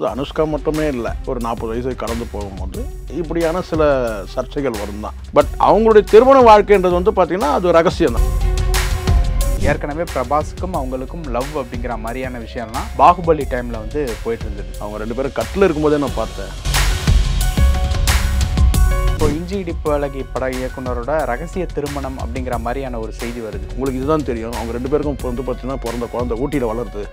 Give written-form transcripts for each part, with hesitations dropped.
அனுஷ்கா மட்டுமே இல்லை, ஒரு 40 வயசை கடந்து போகும்போது இப்படியான சில சர்ச்சைகள் வரும் தான். பட் அவங்களுடைய திருமண வாழ்க்கைன்றது வந்து பார்த்தீங்கன்னா அது ரகசியம் தான். ஏற்கனவே பிரபாஸுக்கும் அவங்களுக்கும் லவ் அப்படிங்கிற மாதிரியான விஷயம்லாம் பாகுபலி டைமில் வந்து போயிட்டு இருந்தது. அவங்க 2 பேரும் கட்டில் இருக்கும்போதே நான் பார்த்தேன். இப்போ இஞ்சி இடிப்பு அழகி பட இயக்குனரோட ரகசிய திருமணம் அப்படிங்கிற மாதிரியான ஒரு செய்தி வருது. உங்களுக்கு இதுதான் தெரியும், அவங்க 2 பேருக்கும் இப்போ வந்து பார்த்தீங்கன்னா பிறந்த குழந்தை ஊட்டியில் வளருது.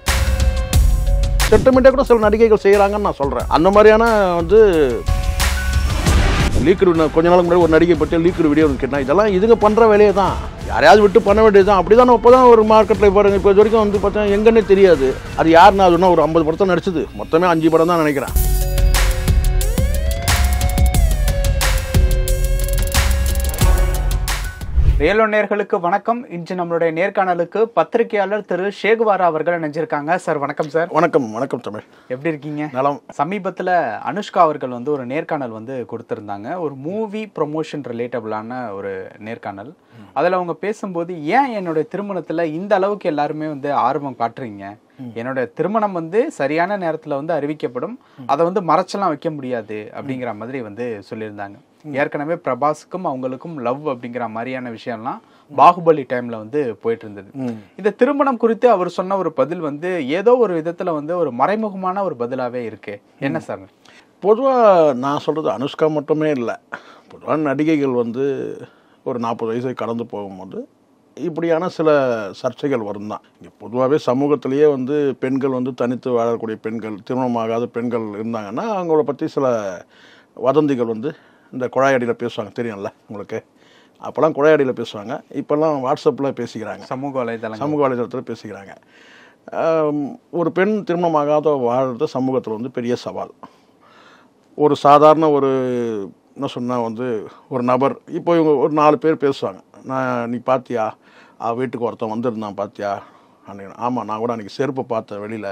சென்டிமெண்ட்டாக கூட சில நடிகைகள் செய்கிறாங்கன்னு நான் சொல்கிறேன். அந்த மாதிரியான வந்து லீக்கர் கொஞ்ச நாளுக்கு முன்னாடி ஒரு நடிகை பற்றி லீக்கர் வீடியோ கேட்டால் இதெல்லாம் இதுங்க பண்ணுற வேலையை தான், யாரையாவது விட்டு பண்ண வேண்டியது தான். அப்படி தான் இப்போ தான் ஒரு மார்க்கெட்டில் பாருங்கள், இப்போ இது வரைக்கும் வந்து பார்த்தா எங்கன்னே தெரியாது. அது யாருன்னா அதுன்னா ஒரு 50 படத்தை நடிச்சது, மொத்தமே 5 படம் தான் நினைக்கிறேன். ரியலோ நேயர்களுக்கு வணக்கம். இன்று நம்மளுடைய நேர்காணலுக்கு பத்திரிகையாளர் திரு ஷேகுவாரா அவர்கள் நினைச்சிருக்காங்க. சார் வணக்கம். சார் வணக்கம். வணக்கம் தமிழ், எப்படி இருக்கீங்க? நலம். சமீபத்தில் அனுஷ்கா அவர்கள் வந்து ஒரு நேர்காணல் வந்து கொடுத்துருந்தாங்க, ஒரு மூவி ப்ரொமோஷன் ரிலேட்டபிளான ஒரு நேர்காணல். அதில் அவங்க பேசும்போது, ஏன் என்னுடைய திருமணத்தில் இந்த அளவுக்கு எல்லாருமே வந்து ஆர்வம் காட்டுறீங்க, என்னோட திருமணம் வந்து சரியான நேரத்தில் வந்து அறிவிக்கப்படும், அதை வந்து மறைச்செல்லாம் வைக்க முடியாது அப்படிங்கிற மாதிரி வந்து சொல்லியிருந்தாங்க. ஏற்கனவே பிரபாஸுக்கும் அவங்களுக்கும் லவ் அப்படிங்கிற மாதிரியான விஷயம்லாம் பாகுபலி டைம்ல வந்து போயிட்டு இருந்தது. இந்த திருமணம் குறித்து அவர் சொன்ன ஒரு பதில் வந்து ஏதோ ஒரு விதத்துல வந்து ஒரு மறைமுகமான ஒரு பதிலாவே இருக்கு. என்ன சார்? பொதுவாக நான் சொல்கிறது அனுஷ்கா மட்டுமே இல்லை, பொதுவாக நடிகைகள் வந்து ஒரு 40 வயசை கடந்து போகும்போது இப்படியான சில சர்ச்சைகள் வரும் தான். இங்கே பொதுவாகவே சமூகத்திலேயே வந்து பெண்கள் வந்து தனித்து வாழக்கூடிய பெண்கள், திருமணமாகாத பெண்கள் இருந்தாங்கன்னா அவங்கள பற்றி சில வதந்திகள் வந்து இந்த குழாயடியில் பேசுவாங்க, தெரியும்ல உங்களுக்கு. அப்போல்லாம் குழாயடியில் பேசுவாங்க, இப்போல்லாம் வாட்ஸ்அப்பில் பேசிக்கிறாங்க, சமூக வலைதளத்தில் பேசிக்கிறாங்க. ஒரு பெண் திருமணமாகாத வாழ்றது சமூகத்தில் வந்து பெரிய சவால். ஒரு சாதாரண ஒரு என்ன சொன்னால் வந்து ஒரு நபர், இப்போ இவங்க ஒரு 4 பேர் பேசுவாங்க, நீ பார்த்தியா வீட்டுக்கு ஒருத்தன் வந்திருந்தான் பார்த்தியா அன்றைக்கி? ஆமாம், நான் கூட அன்றைக்கி செருப்பு பார்த்தேன் வெளியில்,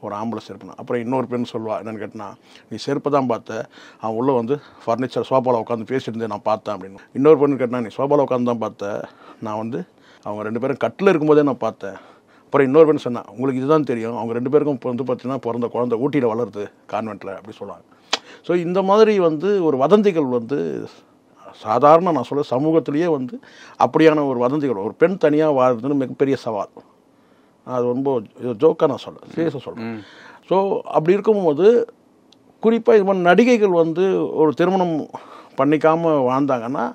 ஒரு ஆம்பளை செருப்புனா. அப்புறம் இன்னொரு பெண் சொல்லுவாள், என்னென்னு கேட்டினா, நீ செருப்பு தான் பார்த்த, அவன் உள்ளே வந்து ஃபர்னிச்சர் சோஃபாவில் உட்காந்து பேசிட்டு இருந்தேன் நான் பார்த்தேன் அப்படின்னு. இன்னொரு பெண்ணு கேட்டினா, நீ சோஃபாவில் உட்காந்து தான் பார்த்தேன், நான் வந்து அவங்க 2 பேரும் கட்டில் இருக்கும்போதே நான் பார்த்தேன். அப்புறம் இன்னொரு பெண் சொன்னேன், உங்களுக்கு இதுதான் தெரியும், அவங்க 2 பேருக்கும் இப்போ வந்து பார்த்தீங்கன்னா பிறந்த குழந்தை ஊட்டியில் வளருது கான்வென்ட்டில் அப்படி சொல்லுவாங்க. ஸோ இந்த மாதிரி வந்து ஒரு வதந்திகள் வந்து சாதாரண நான் சொல்ல சமூகத்திலேயே வந்து அப்படியான ஒரு வதந்திகள், ஒரு பெண் தனியாக வாழ்றதுன்னு மிகப்பெரிய சவால். அது ரொம்ப ஜோக்காக நான் சொல்கிறேன், சீரியஸாக சொல்கிறேன். ஸோ அப்படி இருக்கும்போது குறிப்பாக இது மாதிரி நடிகைகள் வந்து ஒரு திருமணம் பண்ணிக்காமல் வாழ்ந்தாங்கன்னா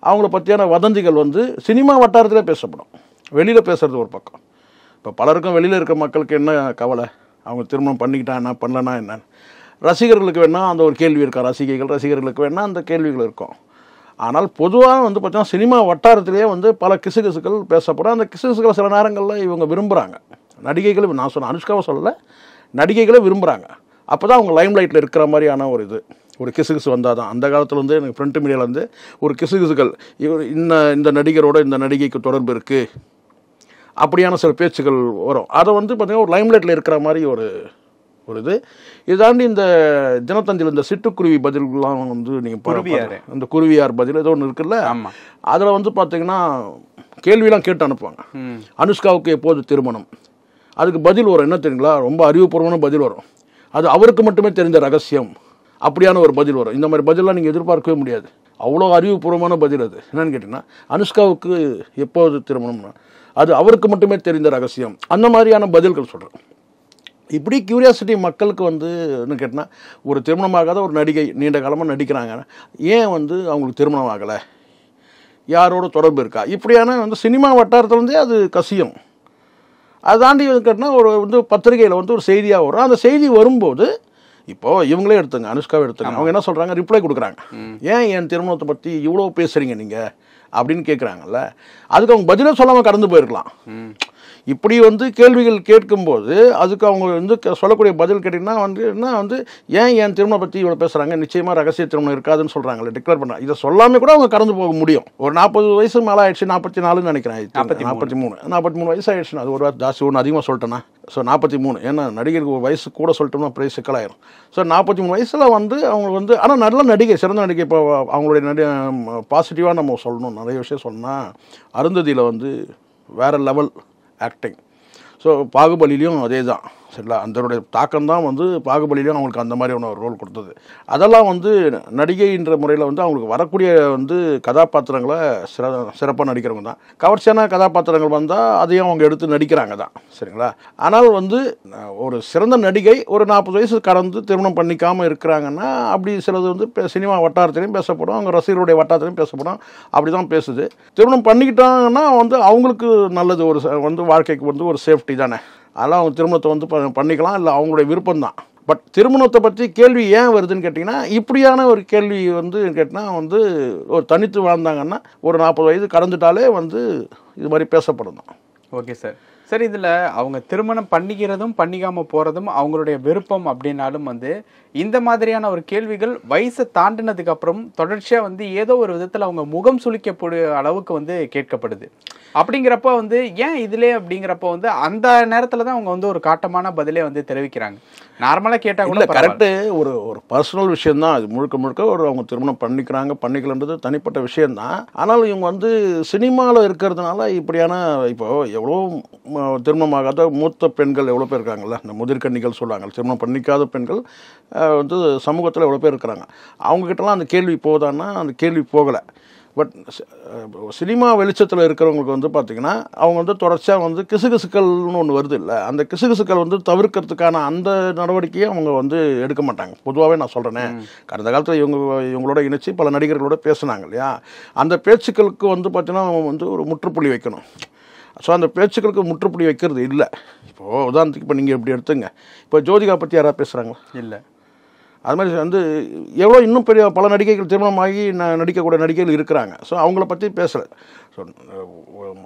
அவங்கள பற்றியான வதந்திகள் வந்து சினிமா வட்டாரத்திலே பேசப்படும், வெளியில் பேசுகிறது ஒரு பக்கம். இப்போ பலருக்கும் வெளியில் இருக்கிற மக்களுக்கு என்ன கவலை, அவங்க திருமணம் பண்ணிக்கிட்டா என்ன, பண்ணலன்னா என்னன்னு. ரசிகர்களுக்கு வேணால் அந்த ஒரு கேள்வி இருக்கா, ரசிகர்களுக்கு வேணால் அந்த கேள்விகள் இருக்கும். ஆனால் பொதுவாக வந்து பார்த்தீங்கன்னா சினிமா வட்டாரத்திலேயே வந்து பல கிசுகிசுகள் பேசப்படும். அந்த கிசுகிசுகளை சில நேரங்களில் இவங்க விரும்புகிறாங்க, நடிகைகளும். நான் சொன்ன அனுஷ்காவை சொல்லலை, நடிகைகளும் விரும்புகிறாங்க. அப்போ தான் அவங்க லைம் லைட்டில் இருக்கிற மாதிரியான ஒரு இது, ஒரு கிசுகிசு வந்தால் தான். அந்த காலத்தில் வந்து எனக்கு ஃப்ரண்ட் மீடியாவில் வந்து ஒரு கிசுகிசுகள், இவர் இந்த நடிகரோட இந்த நடிகைக்கு தொடர்பு இருக்குது அப்படியான சில பேச்சுகள் வரும். அதை வந்து பார்த்திங்கன்னா ஒரு லைம் லைட்டில் இருக்கிற மாதிரி ஒரு இது. இதாண்டி இந்த தினத்தந்தியில் இந்த சிட்டுக்குருவி பதில்கள்லாம் வந்து நீங்கள் இந்த குருவியார் பதில் ஏதோ ஒன்று இருக்குல்ல, அதில் வந்து பார்த்தீங்கன்னா கேள்வியெல்லாம் கேட்டு அனுப்புவாங்க. அனுஷ்காவுக்கு எப்போது திருமணம், அதுக்கு பதில் வரும், என்ன தெரியுங்களா, ரொம்ப அறிவுபூர்வமான பதில் வரும். அது அவருக்கு மட்டுமே தெரிந்த ரகசியம் அப்படியான ஒரு பதில் வரும். இந்த மாதிரி பதிலெலாம் நீங்கள் எதிர்பார்க்கவே முடியாது, அவ்வளோ அறிவுபூர்வமான பதில். அது என்னன்னு கேட்டிங்கன்னா, அனுஷ்காவுக்கு எப்போது திருமணம்னா அது அவருக்கு மட்டுமே தெரிந்த ரகசியம், அந்த மாதிரியான பதில்கள் சொல்கிறேன். இப்படி கியூரியாசிட்டி மக்களுக்கு வந்து என்ன கேட்டால், ஒரு திருமணமாகாத ஒரு நடிகை நீண்ட காலமாக நடிக்கிறாங்க, ஏன் வந்து அவங்களுக்கு திருமணம் ஆகலை, யாரோட தொடர்பு இருக்கா, இப்படியான வந்து சினிமா வட்டாரத்துலேருந்தே அது கசியும். அதை தாண்டி கேட்டால் ஒரு வந்து பத்திரிகையில் வந்து ஒரு செய்தியாக வரும். அந்த செய்தி வரும்போது இப்போது இவங்களே எடுத்துங்க, அனுஷ்காவை எடுத்துங்க, அவங்க என்ன சொல்கிறாங்க, ரிப்ளை கொடுக்குறாங்க, ஏன் என் திருமணத்தை பற்றி இவ்வளோ பேசுகிறீங்க நீங்கள் அப்படின்னு கேட்குறாங்கல்ல. அதுக்கு அவங்க பதிலே சொல்லாமல் கடந்து போயிருக்கலாம். இப்படி வந்து கேள்விகள் கேட்கும்போது அதுக்கு அவங்க வந்து சொல்லக்கூடிய பதில் கேட்டிங்கன்னா வந்து ஏன் என் திருமணம் பற்றி இவ்வளோ பேசுகிறாங்க, நிச்சயமாக ரகசிய திருமணம் இருக்காதுன்னு சொல்கிறாங்களே, டிக்ளேர் பண்ணுறாங்க. இதை சொல்லாமல் கூட அவங்க கடந்து போக முடியும். ஒரு 40 வயசு மேலே ஆயிடுச்சு, 44 நினைக்கிறேன், 43 வயசு ஆயிடுச்சுன்னா அது ஒரு ஜாஸ்தி ஒன்று அதிகமாக சொல்லிட்டேன்னா. ஸோ 43, ஏன்னா நடிகருக்கு ஒரு வயசு கூட சொல்லிட்டோம்னா அப்புறம் சிக்கலாயிரும். ஸோ 43 வயசில் வந்து அவங்க வந்து ஆனால் நல்ல நடிகை, சிறந்த நடிகை. இப்போ அவங்களுடைய பாசிட்டிவாக நம்ம சொல்லணும், நிறைய விஷயம் சொன்னால் அருந்ததியில் வந்து வேறு லெவல் ஆக்டிங். ஸோ பாகுபலிலையும் அதே தான், சரிங்களா. அதனுடைய தாக்கம் தான் வந்து பாகுபலியிலும் அவங்களுக்கு அந்த மாதிரியான ஒரு ரோல் கொடுத்தது. அதெல்லாம் வந்து நடிகைன்ற முறையில் வந்து அவங்களுக்கு வரக்கூடிய வந்து கதாபாத்திரங்களை சிறப்பாக நடிக்கிறவங்க தான். கவர்ச்சியான கதாபாத்திரங்கள் வந்தால் அதையும் அவங்க எடுத்து நடிக்கிறாங்க தான், சரிங்களா. ஆனால் வந்து ஒரு சிறந்த நடிகை ஒரு 40 வயசு கடந்து திருமணம் பண்ணிக்காமல் இருக்கிறாங்கன்னா அப்படி சிலது வந்து சினிமா வட்டாரத்திலையும் பேசப்படும், அவங்க ரசிகர்களுடைய வட்டாரத்திலையும் பேசப்படும். அப்படி தான் பேசுது. திருமணம் பண்ணிக்கிட்டாங்கன்னா வந்து அவங்களுக்கு நல்லது, ஒரு வந்து வாழ்க்கைக்கு வந்து ஒரு சேஃப்டி தானே. அதெல்லாம் அவங்க திருமணத்தை வந்து பண்ணிக்கலாம், இல்லை அவங்களுடைய விருப்பம் தான். பட் திருமணத்தை பற்றி கேள்வி ஏன் வருதுன்னு கேட்டிங்கன்னா, இப்படியான ஒரு கேள்வி வந்து கேட்டால் வந்து ஒரு தனித்து வாழ்ந்தாங்கன்னா ஒரு 40 வயது கடந்துட்டாலே வந்து இது மாதிரி பேசப்படும் தான். Okay sir. சரி, இதில் அவங்க திருமணம் பண்ணிக்கிறதும் பண்ணிக்காமல் போகிறதும் அவங்களுடைய விருப்பம் அப்படின்னாலும் வந்து இந்த மாதிரியான ஒரு கேள்விகள் வயசை தாண்டினதுக்கு அப்புறம் தொடர்ச்சியாக வந்து ஏதோ ஒரு விதத்தில் அவங்க முகம் சுளிக்கக்கூடிய அளவுக்கு வந்து கேட்கப்படுது. அப்படிங்கிறப்ப வந்து ஏன் இதிலே அப்படிங்கிறப்ப வந்து அந்த நேரத்தில் தான் அவங்க வந்து ஒரு காட்டமான பதிலே வந்து தெரிவிக்கிறாங்க. நார்மலாக கேட்டால் கூட கரெக்டு, ஒரு ஒரு பர்சனல் விஷயந்தான் அது. முழுக்க முழுக்க ஒரு அவங்க திருமணம் பண்ணிக்கிறாங்க பண்ணிக்கலன்றது தனிப்பட்ட விஷயந்தான். ஆனாலும் இவங்க வந்து சினிமாவில் இருக்கிறதுனால இப்படியான இப்போ எவ்வளோ திருமணமாகாத மூத்த பெண்கள் எவ்வளோ பேர் இருக்காங்கல்ல, இந்த முதிர்கன்னிகள் சொல்லுவாங்க, திருமணம் பண்ணிக்காத பெண்கள் வந்து சமூகத்தில் எவ்வளோ பேர் இருக்கிறாங்க. அவங்ககிட்டலாம் அந்த கேள்வி போதான்னா அந்த கேள்வி போகலை. பட் சினிமா வெளிச்சத்தில் இருக்கிறவங்களுக்கு வந்து பார்த்திங்கன்னா அவங்க வந்து தொடர்ச்சியாக வந்து கிசுகிசுக்கள்னு ஒன்று வருது இல்லை, அந்த கிசுகிசுக்கள் வந்து தவிர்க்கிறதுக்கான அந்த நடவடிக்கையை அவங்க வந்து எடுக்க மாட்டாங்க. பொதுவாகவே நான் சொல்கிறேனே, கடந்த காலத்தில் இவங்களோட இணைச்சி பல நடிகர்களோட பேசுனாங்க இல்லையா, அந்த பேச்சுக்களுக்கு வந்து பார்த்திங்கன்னா வந்து ஒரு முற்றுப்புள்ளி வைக்கணும். ஸோ அந்த பேச்சுக்களுக்கு முற்றுப்புள்ளி வைக்கிறது இல்லை. இப்போது உதாரணத்துக்கு இப்போ நீங்கள் எப்படி எடுத்துங்க, இப்போ ஜோதிகா பற்றி யாராவது பேசுகிறாங்களா? இல்லை. அது மாதிரி வந்து எவ்வளோ இன்னும் பெரிய பல நடிகைகள் திருமணமாகி நடிக்கக்கூடிய நடிகைகள் இருக்கிறாங்க. ஸோ அவங்கள பற்றி பேசலை. ஸோ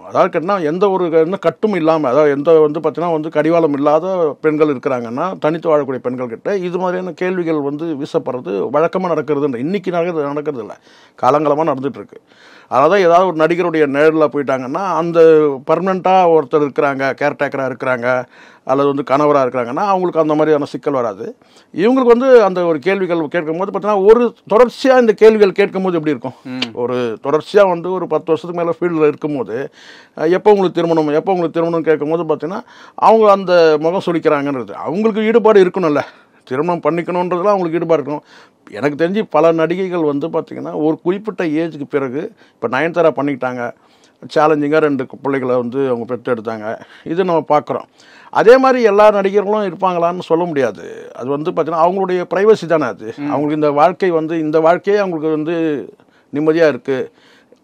அதாவது கேட்டால் எந்த ஒரு கட்டும் இல்லாமல், அதாவது எந்த வந்து பார்த்தீங்கன்னா வந்து கடிவாளம் இல்லாத பெண்கள் இருக்கிறாங்கன்னா தனித்து வாழக்கூடிய பெண்கள் கிட்ட இது மாதிரியான கேள்விகள் வந்து வீசப்படுறது வழக்கமாக நடக்கிறது. இன்றைக்கி நடக்கிறது இல்லை, காலங்காலமாக நடந்துகிட்ருக்கு. அதாவது ஏதாவது ஒரு நடிகருடைய நேரில் போயிட்டாங்கன்னா அந்த பர்மனெண்ட்டாக ஒருத்தர் இருக்கிறாங்க, கேர்டேக்கராக இருக்கிறாங்க, அல்லது வந்து கணவராக இருக்கிறாங்கன்னா அவங்களுக்கு அந்த மாதிரியான சிக்கல் வராது. இவங்களுக்கு வந்து அந்த ஒரு கேள்விகள் கேட்கும்போது பார்த்தீங்கன்னா ஒரு தொடர்ச்சியாக இந்த கேள்விகள் கேட்கும்போது எப்படி இருக்கும், ஒரு தொடர்ச்சியாக வந்து ஒரு 10 வருஷத்துக்கு மேலே ஃபீல்டில் இருக்கும்போது எப்போ உங்களுக்கு திருமணம் கேட்கும்போது பார்த்தீங்கன்னா அவங்க அந்த முகம் சுளிக்கிறாங்கன்றது அவங்களுக்கு ஈடுபாடு இருக்கணும்ல. திருமணம் பண்ணிக்கணுன்றதுலாம் அவங்களுக்கு ஈடுபாடு இருக்கணும். எனக்கு தெரிஞ்சு பல நடிகைகள் வந்து பார்த்திங்கன்னா ஒரு குறிப்பிட்ட ஏஜுக்கு பிறகு, இப்போ நயன்தாரா பண்ணிக்கிட்டாங்க, சேலஞ்சிங்காக 2 பிள்ளைகளை வந்து அவங்க பெற்று எடுத்தாங்க, இது நம்ம பார்க்குறோம். அதே மாதிரி எல்லா நடிகர்களும் இருப்பாங்களான்னு சொல்ல முடியாது. அது வந்து பார்த்திங்கன்னா அவங்களுடைய ப்ரைவசி தானே அது. அவங்களுக்கு இந்த வாழ்க்கை வந்து இந்த வாழ்க்கையே அவங்களுக்கு வந்து நிம்மதியாக இருக்குது.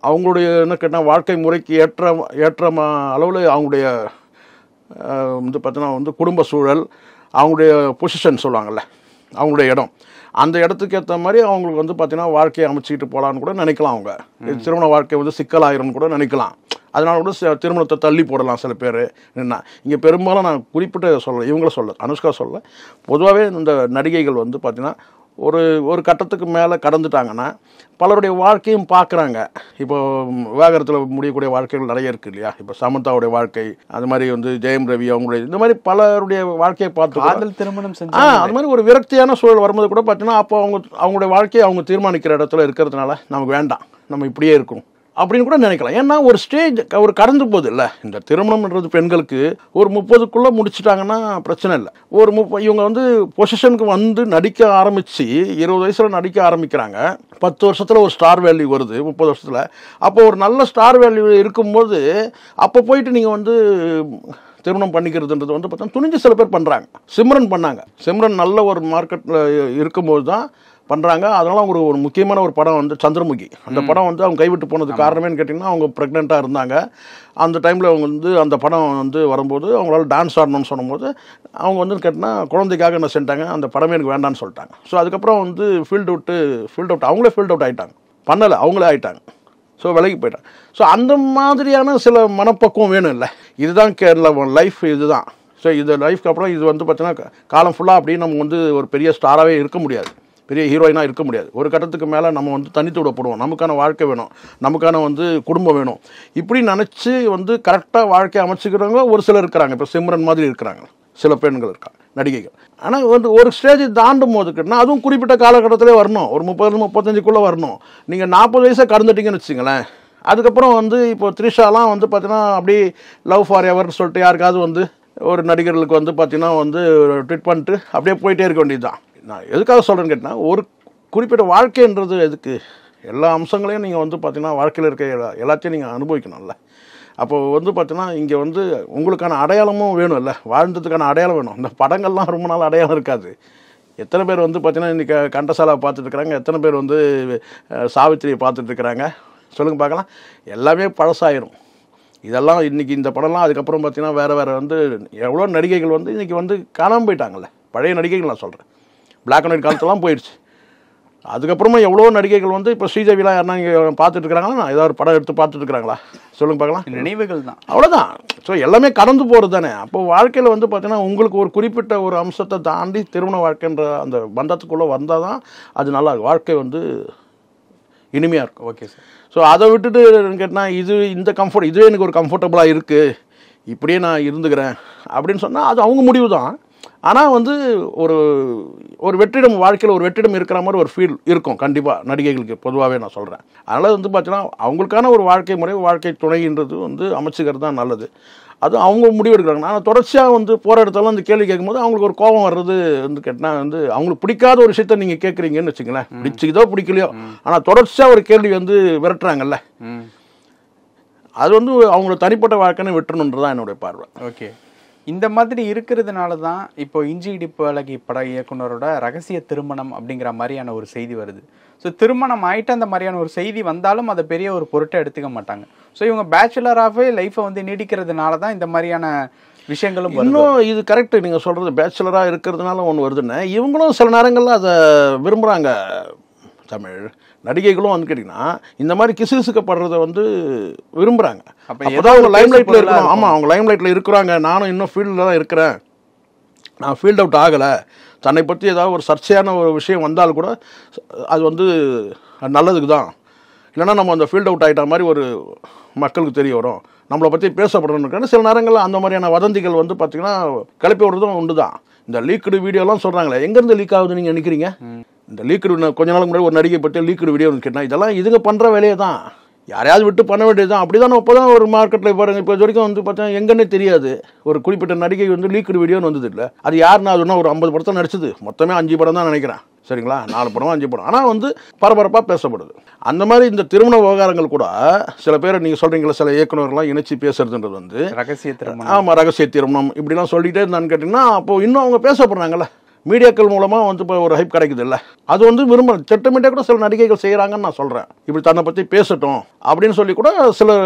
அவங்களுடைய என்ன கேட்டால் வாழ்க்கை முறைக்கு ஏற்ற அளவில் அவங்களுடைய வந்து பார்த்தீங்கன்னா வந்து குடும்ப சூழல், அவங்களுடைய பொசிஷன் சொல்லுவாங்கள்ல, அவங்களுடைய இடம், அந்த இடத்துக்கு ஏற்ற மாதிரி அவங்களுக்கு வந்து பார்த்தீங்கன்னா வாழ்க்கையை அமைச்சிக்கிட்டு போகலான்னு கூட நினைக்கலாம். அவங்க திருமண வாழ்க்கை வந்து சிக்கலாயிரும்னு கூட நினைக்கலாம். அதனால கூட திருமணத்தை தள்ளி போடலாம் சில பேர். என்ன இங்கே பெரும்பாலும் நான் குறிப்பிட்ட இவங்கள சொல்ல, அனுஷ்கா சொல்ல, பொதுவாகவே இந்த நடிகைகள் வந்து பார்த்திங்கன்னா ஒரு கட்டத்துக்கு மேலே கடந்துட்டாங்கன்னா பலருடைய வாழ்க்கையும் பார்க்குறாங்க. இப்போ விவாகரத்தில் முடியக்கூடிய வாழ்க்கைகள் நிறைய இருக்குது இல்லையா. இப்போ சமந்தாவுடைய வாழ்க்கை, அது மாதிரி வந்து ஜெயம் ரவி அவங்களுடைய இந்த மாதிரி பலருடைய வாழ்க்கையை பார்த்து காதல் திருமணம் அது மாதிரி ஒரு விரக்தியான சூழல் வரும்போது கூட பார்த்தீங்கன்னா அப்போ அவங்களுடைய வாழ்க்கையை அவங்க தீர்மானிக்கிற இடத்துல இருக்கிறதுனால நமக்கு வேண்டாம், நம்ம இப்படியே இருக்கணும் அப்படின்னு கூட நினைக்கலாம். ஏன்னா ஒரு ஸ்டேஜ் ஒரு கடந்து போகுது இல்லை. இந்த திருமணம்ன்றது பெண்களுக்கு ஒரு 30க்குள்ளே முடிச்சுட்டாங்கன்னா பிரச்சனை இல்லை. ஒரு இவங்க வந்து பொசிஷனுக்கு வந்து நடிக்க ஆரம்பித்து 20 வயசில் நடிக்க ஆரம்பிக்கிறாங்க. 10 வருஷத்தில் ஒரு ஸ்டார் வேல்யூ வருது, 30 வருஷத்தில். அப்போ ஒரு நல்ல ஸ்டார் வேல்யூ இருக்கும்போது அப்போ போயிட்டு நீங்கள் வந்து திருமணம் பண்ணிக்கிறதுன்றது வந்து பார்த்தா துணிஞ்சு சில பேர் பண்ணுறாங்க. சிம்ரன் பண்ணாங்க. சிம்ரன் நல்ல ஒரு மார்க்கெட்டில் இருக்கும்போது தான் பண்ணுறாங்க. அதனால அவங்க ஒரு முக்கியமான ஒரு படம் வந்து சந்திரமுகி. அந்த படம் வந்து அவங்க கைவிட்டு போனதுக்கு காரணமேன்னு கேட்டிங்கன்னா அவங்க ப்ரெக்னெண்ட்டாக இருந்தாங்க. அந்த டைமில் அவங்க வந்து அந்த படம் வந்து வரும்போது அவங்களால டான்ஸ் ஆடணும்னு சொன்னும்போது அவங்க வந்து கேட்டால் குழந்தைக்காக என்ன செஞ்சாங்க, அந்த படமே எனக்கு வேண்டான்னு சொல்லிட்டாங்க. ஸோ அதுக்கப்புறம் வந்து ஃபீல்ட் அவுட் அவங்களே ஃபீல்ட் அவுட் ஆகிட்டாங்க, பண்ணலை, அவங்களே ஆகிட்டாங்க. ஸோ விலகி போயிட்டாங்க. ஸோ அந்த மாதிரியான சில மனப்பக்குவம் வேணும் இல்லை. இதுதான் லைஃப், இதுதான். ஸோ இது லைஃப்க்கு அப்புறம் இது வந்து பார்த்தீங்கன்னா காலம் ஃபுல்லாக அப்படின்னு நம்ம வந்து ஒரு பெரிய ஸ்டாராகவே இருக்க முடியாது, பெரிய ஹீரோயினாக இருக்க முடியாது. ஒரு கட்டத்துக்கு மேலே நம்ம வந்து தனித்து விடப்படுவோம். நமக்கான வாழ்க்கை வேணும், நமக்கான வந்து குடும்பம் வேணும். இப்படி நினச்சி வந்து கரெக்டாக வாழ்க்கையை அமைச்சிக்கிறவங்க ஒரு சிலர் இருக்கிறாங்க. இப்போ சிம்ரன் மாதிரி இருக்கிறாங்க, சில பெண்கள் இருக்காங்க, நடிகைகள். ஆனால் வந்து ஒரு ஸ்டேஜ் தாண்டும் போதுக்குன்னா அதுவும் குறிப்பிட்ட காலகட்டத்திலே வரணும், ஒரு 30-35க்குள்ளே வரணும். நீங்கள் 40 வயசாக கடந்துட்டீங்கன்னு வச்சுங்களேன். அதுக்கப்புறம் வந்து இப்போ த்ரிஷாலாம் வந்து பார்த்தீங்கன்னா அப்படி லவ் ஃபார் எவர்னு சொல்லிட்டு யாருக்காவது வந்து ஒரு நடிகர்களுக்கு வந்து பார்த்தீங்கன்னா வந்து ட்வீட் பண்ணிட்டு அப்படியே போயிட்டே இருக்க வேண்டியது தான். நான் எதுக்காக சொல்கிறேன்னு கேட்டால், ஒரு குறிப்பிட்ட வாழ்க்கைன்றது எதுக்கு? எல்லா அம்சங்களையும் நீங்கள் வந்து பார்த்தீங்கன்னா வாழ்க்கையில் இருக்க எல்லாத்தையும் நீங்கள் அனுபவிக்கணும்ல. அப்போது வந்து பார்த்தீங்கன்னா இங்கே வந்து உங்களுக்கான அடையாளமும் வேணும் இல்லை, வாழ்ந்ததுக்கான அடையாளம் வேணும். இந்த படங்கள்லாம் ரொம்ப நாள் அடையாளம் இருக்காது. எத்தனை பேர் வந்து பார்த்தீங்கன்னா இன்றைக்கி கண்டசாலா பார்த்துட்டு இருக்கிறாங்க, எத்தனை பேர் வந்து சாவித்திரியை பார்த்துட்டு இருக்கிறாங்க, சொல்லுங்கள் பார்க்கலாம். எல்லாமே பழசாயிரும். இதெல்லாம் இன்றைக்கி இந்த படம்லாம் அதுக்கப்புறம் பார்த்தீங்கன்னா வேறு வந்து எவ்வளோ நடிகைகள் வந்து இன்றைக்கி வந்து காணாமல் போயிட்டாங்கல்ல. பழைய நடிகைகள் நான் சொல்கிறேன், பிளாக் அண்ட் ஒயிட் காலத்தெல்லாம் போயிடுச்சு. அதுக்கப்புறமா எவ்வளோ நடிகைகள் வந்து இப்போ ஸ்ரீதேவிலாம் யாருன்னா இங்கே பார்த்துட்டு இருக்கிறாங்களா, ஏதாவது ஒரு படம் எடுத்து பார்த்துட்டு இருக்கிறாங்களா, சொல்லுங்க பார்க்கலாம். நினைவுகள் தான், அவ்வளோதான். ஸோ எல்லாமே கடந்து போகிறது தானே. அப்போ வாழ்க்கையில் வந்து பார்த்தீங்கன்னா உங்களுக்கு ஒரு குறிப்பிட்ட ஒரு அம்சத்தை தாண்டி திருமண வாழ்க்கைன்ற அந்த பந்தத்துக்குள்ளே வந்தால் தான் அது நல்லா இருக்கும், வாழ்க்கை வந்து இனிமையாக இருக்கும். Okay sir. ஸோ அதை விட்டுட்டு கேட்டால் இது இந்த கம்ஃபர்ட் இதுவே எனக்கு ஒரு கம்ஃபர்டபுளாக இருக்குது, இப்படியே நான் இருந்துக்கிறேன் அப்படின்னு சொன்னால் அது அவங்க முடிவு தான். ஆனால் வந்து ஒரு ஒரு வெற்றிடம் வாழ்க்கையில் ஒரு வெற்றிடம் இருக்கிற மாதிரி ஒரு ஃபீல் இருக்கும் கண்டிப்பாக நடிகைகளுக்கு பொதுவாகவே நான் சொல்கிறேன். அதனால் வந்து பார்த்தீங்கன்னா அவங்களுக்கான ஒரு வாழ்க்கை முறை, வாழ்க்கை துணைன்றது வந்து அமைச்சுக்கிறது தான் நல்லது. அது அவங்க முடிவு எடுக்கிறாங்க. ஆனால் தொடர்ச்சியாக வந்து போகிற இடத்துல அந்த கேள்வி கேட்கும்போது அவங்களுக்கு ஒரு கோபம் வர்றது வந்து கேட்டால் வந்து அவங்களுக்கு பிடிக்காத ஒரு விஷயத்த நீங்கள் கேட்குறீங்கன்னு வச்சுங்களேன், பிடிச்சிக்கிதோ பிடிக்கலையோ, ஆனால் தொடர்ச்சியாக ஒரு கேள்வி வந்து விரட்டுறாங்கல்ல, அது வந்து அவங்களோட தனிப்பட்ட வாழ்க்கைன்னு விட்டுறணுன்றதான் என்னுடைய பார்வை. ஓகே. இந்த மாதிரி இருக்கிறதுனால தான் இப்போ இஞ்சி இடிப்பு அழகி பட இயக்குனரோட ரகசிய திருமணம் அப்படிங்கிற மாதிரியான ஒரு செய்தி வருது. ஸோ திருமணம் ஆகிட்டு அந்த மாதிரியான ஒரு செய்தி வந்தாலும் அதை பெரிய ஒரு பொருட்டை எடுத்துக்க மாட்டாங்க. ஸோ இவங்க பேச்சுலராகவே லைஃப்பை வந்து நீடிக்கிறதுனால தான் இந்த மாதிரியான விஷயங்களும் இன்னும் இது கரெக்டு நீங்கள் சொல்கிறது. பேச்சுலராக இருக்கிறதுனால ஒன்று வருதுன்னு இவங்களும் சில நேரங்களில் அதை விரும்புகிறாங்க. தமிழ் நடிகைகளும் வந்து கேட்டிங்கன்னா இந்த மாதிரி கிசுகிசுக்கப்படுறத வந்து விரும்புகிறாங்க. அப்போதான் அவங்க லைம் லைட்டில் இருக்கணும். ஆமாம், அவங்க லைம் லைட்டில் இருக்கிறாங்க. நானும் இன்னும் ஃபீல்டில் தான் இருக்கிறேன், நான் ஃபீல்ட் அவுட் ஆகலை. தன்னை பற்றி ஏதாவது ஒரு சர்ச்சையான ஒரு விஷயம் வந்தால் கூட அது வந்து நல்லதுக்கு தான். இல்லைனா நம்ம அந்த ஃபீல்ட் அவுட் ஆகிட்ட மாதிரி ஒரு மக்களுக்கு தெரிய வரும், நம்மளை பற்றி பேசப்படணுன்னு சில நேரங்களில் அந்த மாதிரியான வதந்திகள் வந்து பார்த்திங்கன்னா கிளப்பி விடுறதும் உண்டு தான். இந்த லீக்டு வீடியோலாம் சொல்கிறாங்களே, எங்கேருந்து லீக் ஆகுதுன்னு நீங்கள் நினைக்கிறீங்க? இந்த லீக்டு கொஞ்ச நாளுக்கு முன்னாடி ஒரு நடிகை பற்றி லீக்டு வீடியோ கேட்டால் இதெல்லாம் இதுங்க பண்ணுற வேலையை தான், யாரையாவது விட்டு பண்ண வேண்டியது தான். அப்படி தான் இப்போ தான் ஒரு மார்க்கெட்டில் பாருங்கள், இப்போ இது வரைக்கும் வந்து பார்த்தா எங்கன்னே தெரியாது ஒரு குறிப்பிட்ட நடிகை வந்து லீக்டு வீடியோன்னு வந்தது இல்லை. அது யாருன்னா அதுனா ஒரு 50 படத்தை நடிச்சது, மொத்தமே 5 படம் தான் நினைக்கிறேன், சரிங்களா, 4 படம் 5 படம். ஆனால் வந்து பரபரப்பாக பேசப்படுது. அந்த மாதிரி இந்த திருமண விவகாரங்கள் கூட சில பேர் நீங்கள் சொல்கிறீங்களா, சில இயக்குநர்கள்லாம் இணைச்சி பேசுறதுன்றது வந்து ரகசிய திருமணம். ஆமாம், ரகசிய திருமணம் இப்படிலாம் சொல்லிகிட்டே இருந்தான்னு கேட்டிங்கன்னா அப்போது இன்னும் அவங்க பேசப்படுறாங்கல்ல, மீடியாக்கள் மூலமாக வந்து இப்போ ஒரு ஹைப் கிடைக்குது இல்லை, அது வந்து விரும்ப திட்டமிட்டே கூட சில நடிகைகள் செய்கிறாங்கன்னு நான் சொல்கிறேன். இப்படி தன்னை பற்றி பேசட்டும் அப்படின்னு சொல்லி கூட சில,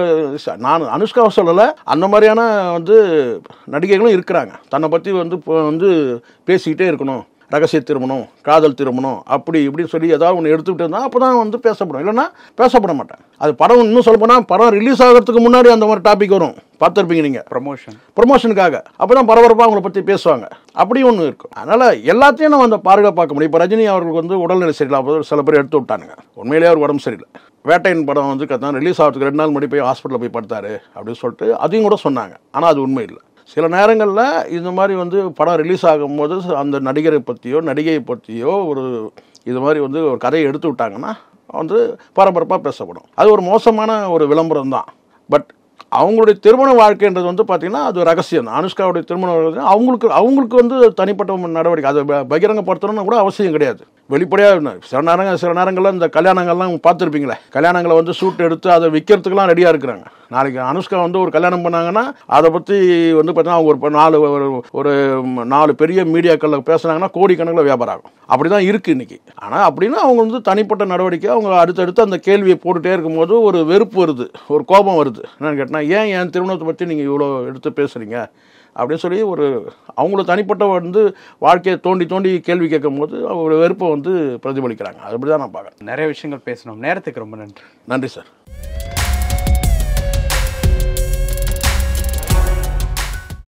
நான் அனுஷ்காவை சொல்லலை, அந்த மாதிரியான வந்து நடிகைகளும் இருக்கிறாங்க. தன்னை பற்றி வந்து பேசிக்கிட்டே இருக்கணும், ரகசிய திருமணம், காதல் திருமணம் அப்படி இப்படின்னு சொல்லி ஏதாவது ஒன்று எடுத்துக்கிட்டு இருந்தால் அப்போ தான் வந்து பேசப்படும், இல்லைன்னா பேசப்பட மாட்டேன். அது படம் இன்னும் சொல்ல போனால் படம் ரிலீஸ் ஆகிறதுக்கு முன்னாடி அந்த மாதிரி டாபிக் வரும், பார்த்துருப்பீங்க நீங்கள், ப்ரொமோஷனுக்காக. அப்போ தான் பரபரப்பாக அவங்கள பற்றி பேசுவாங்க, அப்படியும் ஒன்று இருக்கும். அதனால் எல்லாத்தையும் நம்ம அந்த பாதுகாப்பாக்க முடியும். இப்போ ரஜினி அவர்களுக்கு வந்து உடல்நிலை சரியில்லை, சில பேர் எடுத்து விட்டானுங்க, உண்மையிலேயே அவர் உடம்பு சரியில்லை. வேட்டையின் படம் வந்து கரெக்டாக ரிலீஸ் ஆகிறதுக்கு 2 நாள் முன்னாடி போய் ஹாஸ்பிட்டலில் போய் படுத்தாரு அப்படின்னு சொல்லிட்டு அதையும் கூட சொன்னாங்க. ஆனால் அது உண்மை இல்லை. சில நேரங்களில் இந்த மாதிரி வந்து படம் ரிலீஸ் ஆகும்போது அந்த நடிகரை பற்றியோ நடிகையை பற்றியோ ஒரு இது மாதிரி வந்து ஒரு கதையை எடுத்து விட்டாங்கன்னா வந்து பரபரப்பாக பேசப்படும். அது ஒரு மோசமான ஒரு விளம்பரம் தான். பட் அவங்களுடைய திருமண வாழ்க்கைன்றது வந்து பார்த்திங்கன்னா அது ரகசியம் தான். அனுஷ்காவுடைய திருமண வாழ்க்கை அவங்களுக்கு வந்து தனிப்பட்ட நடவடிக்கை, அதை பகிரங்கப்படுத்தணும்னு கூட அவசியம் கிடையாது. வெளிப்படையாக சில நேரங்களில் இந்த கல்யாணங்கள்லாம் பார்த்துருப்பீங்களே, கல்யாணங்களை வந்து ஷூட் எடுத்து அதை விற்கிறதுக்கெலாம் ரெடியாக இருக்கிறாங்க. நாளைக்கு அனுஷ்கா வந்து ஒரு கல்யாணம் பண்ணாங்கன்னா அதை பற்றி வந்து பார்த்தீங்கன்னா அவங்க ஒரு 4 பெரிய மீடியாக்களில் பேசுனாங்கன்னா கோடிக்கணக்கில் வியாபாரம் ஆகும். அப்படி தான் இருக்குது இன்றைக்கி. ஆனால் அப்படின்னா அவங்க வந்து தனிப்பட்ட நடவடிக்கை, அவங்க அடுத்தடுத்து அந்த கேள்வியை போட்டுகிட்டே இருக்கும்போது ஒரு வெறுப்பு வருது, ஒரு கோபம் வருது. என்னன்னு கேட்டால், ஏன் என் திருமணத்தை பற்றி நீங்கள் இவ்வளோ எடுத்து பேசுகிறீங்க அப்படின்னு சொல்லி ஒரு அவங்கள தனிப்பட்ட வந்து வாழ்க்கையை தோண்டி கேள்வி கேட்கும் போது ஒரு வெறுப்பை வந்து பிரதிபலிக்கிறாங்க. அது அப்படி தான் நான் பார்க்குறேன். நிறைய விஷயங்கள் பேசணும். நேரத்துக்கு ரொம்ப நன்றி. நன்றி சார்.